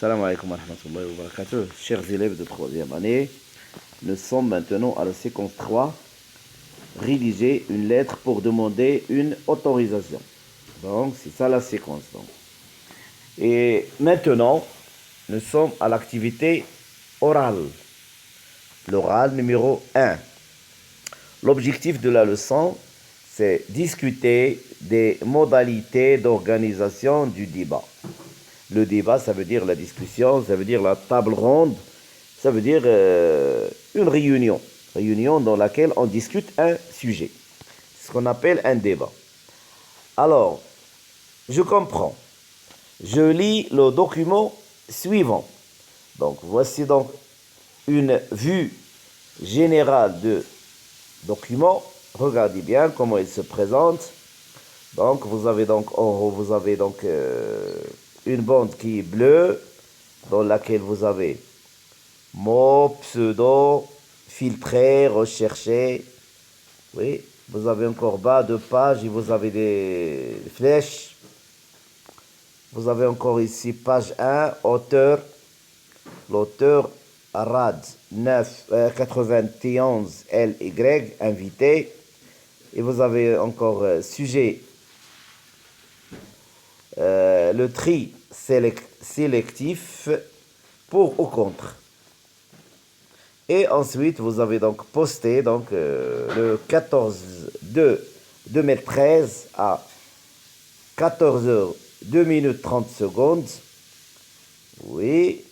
Salam alaikum wa rahmatullahi wa barakatuh. Chers élèves de troisième année, nous sommes maintenant à la séquence 3. Rédiger une lettre pour demander une autorisation. Donc, c'est ça la séquence. Donc. Et maintenant, nous sommes à l'activité orale. L'oral numéro 1. L'objectif de la leçon, c'est discuter des modalités d'organisation du débat. Le débat, ça veut dire la discussion, ça veut dire la table ronde, ça veut dire une réunion. Réunion dans laquelle on discute un sujet. C'est ce qu'on appelle un débat. Alors, je comprends. Je lis le document suivant. Donc, voici donc une vue générale de document. Regardez bien comment il se présente. Donc, vous avez donc en haut, vous avez donc une bande qui est bleue, dans laquelle vous avez mots, pseudo, filtrer, rechercher. Oui, vous avez encore bas de page et vous avez des flèches. Vous avez encore ici page 1, auteur. L'auteur RAD 91 LY, invité. Et vous avez encore sujet. Le tri sélectif pour ou contre. Et ensuite, vous avez donc posté donc, le 14/2/2013 à 14h 2 minutes 30 secondes. Oui.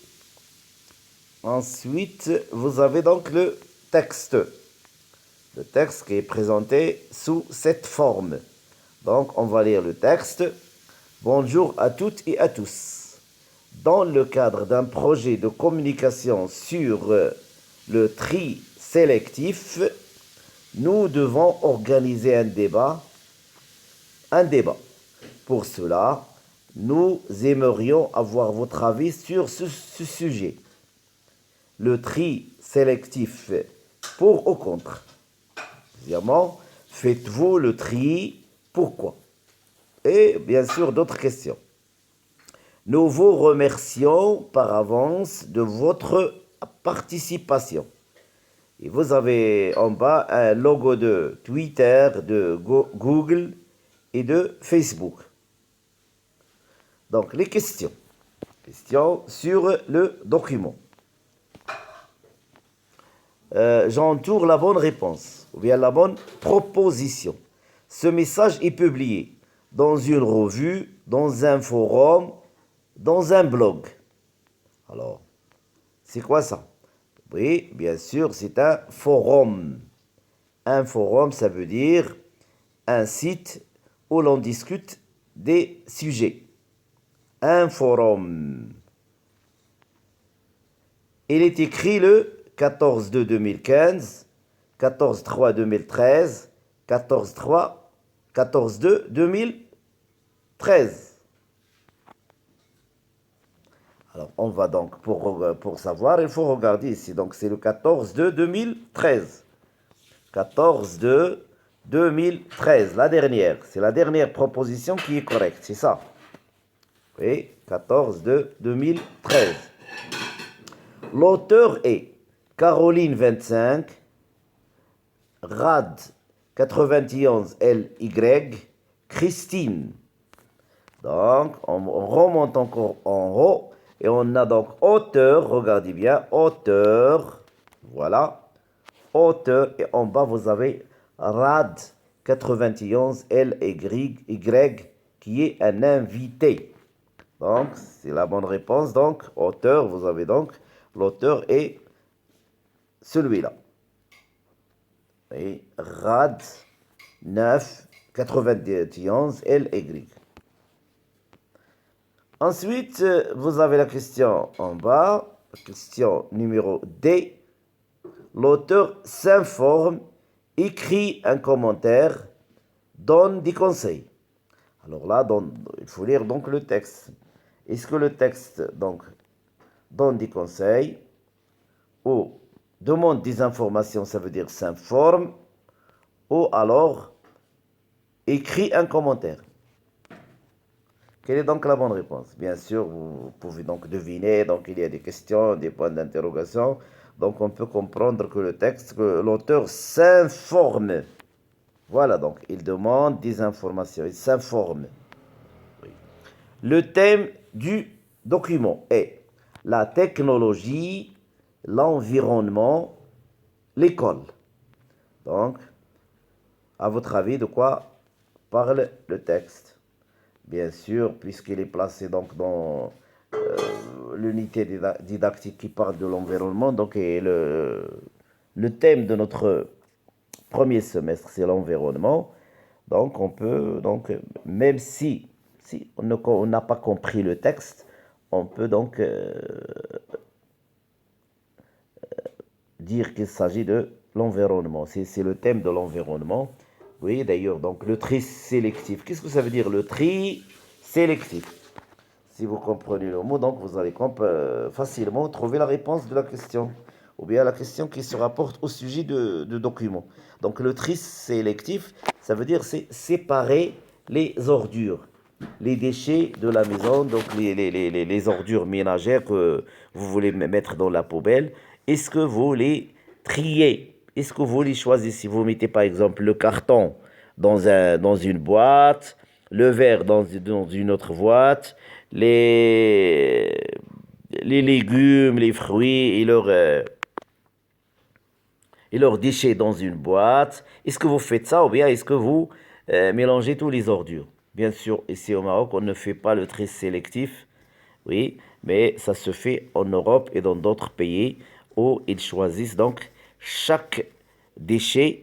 Ensuite, vous avez donc le texte. Le texte qui est présenté sous cette forme. Donc, on va lire le texte. Bonjour à toutes et à tous. Dans le cadre d'un projet de communication sur le tri sélectif, nous devons organiser un débat. Pour cela, nous aimerions avoir votre avis sur ce sujet. Le tri sélectif, pour ou contre? Deuxièmement, faites-vous le tri? Pourquoi? Et bien sûr, d'autres questions. Nous vous remercions par avance de votre participation. Et vous avez en bas un logo de Twitter, de Google et de Facebook. Donc, les questions. Questions sur le document. J'entoure la bonne réponse, ou bien la bonne proposition. Ce message est publié dans une revue, dans un forum, dans un blog. Alors, c'est quoi ça? Oui, bien sûr, c'est un forum. Un forum, ça veut dire un site où l'on discute des sujets. Un forum. Il est écrit le 14/2/2015, 14/3/2013, 14/2/2013. Alors, on va donc, pour savoir, il faut regarder ici. Donc, c'est le 14/2/2013. 14/2/2013, la dernière. C'est la dernière proposition qui est correcte, c'est ça. Oui, 14/2/2013. L'auteur est Caroline 25, Rad 91 LY, Christine. Donc, on remonte encore en haut et on a donc auteur, regardez bien, auteur, voilà, auteur, et en bas vous avez Rad 91 LY qui est un invité. Donc, c'est la bonne réponse. Donc, auteur, vous avez donc l'auteur est celui-là. Et Rad 91 LY. Ensuite, vous avez la question en bas, question numéro D. L'auteur s'informe, écrit un commentaire, donne des conseils. Alors là, il faut lire donc le texte. Est-ce que le texte donc donne des conseils ou demande des informations, ça veut dire s'informe, ou alors écrit un commentaire? Quelle est donc la bonne réponse? Bien sûr, vous pouvez donc deviner, donc il y a des questions, des points d'interrogation. Donc on peut comprendre que le texte, que l'auteur s'informe. Voilà, donc il demande des informations, il s'informe. Oui. Le thème du document est la technologie, l'environnement, l'école. Donc, à votre avis, de quoi parle le texte? Bien sûr, puisqu'il est placé donc dans l'unité didactique qui parle de l'environnement, donc et le thème de notre premier semestre, c'est l'environnement. Donc on peut, donc, même si on n'a pas compris le texte, on peut donc dire qu'il s'agit de l'environnement. C'est le thème de l'environnement. Oui, d'ailleurs, donc le tri sélectif. Qu'est-ce que ça veut dire le tri sélectif? Si vous comprenez le mot, donc vous allez facilement trouver la réponse de la question, ou bien la question qui se rapporte au sujet de document. Donc le tri sélectif, ça veut dire c'est séparer les ordures, les déchets de la maison, donc les ordures ménagères que vous voulez mettre dans la poubelle. Est-ce que vous les triez? Est-ce que vous les choisissez? Si vous mettez par exemple le carton dans une boîte, le verre dans une autre boîte, les, les légumes, les fruits et leurs déchets dans une boîte. Est-ce que vous faites ça ou bien est-ce que vous mélangez tous les ordures? Bien sûr, ici au Maroc, on ne fait pas le tri sélectif, oui, mais ça se fait en Europe et dans d'autres pays où ils choisissent donc chaque déchet,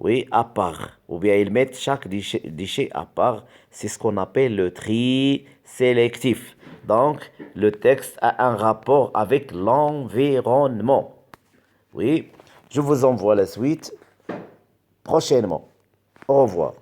oui, à part, ou bien ils mettent chaque déchet à part. C'est ce qu'on appelle le tri sélectif. Donc, le texte a un rapport avec l'environnement. Oui, je vous envoie la suite prochainement. Au revoir.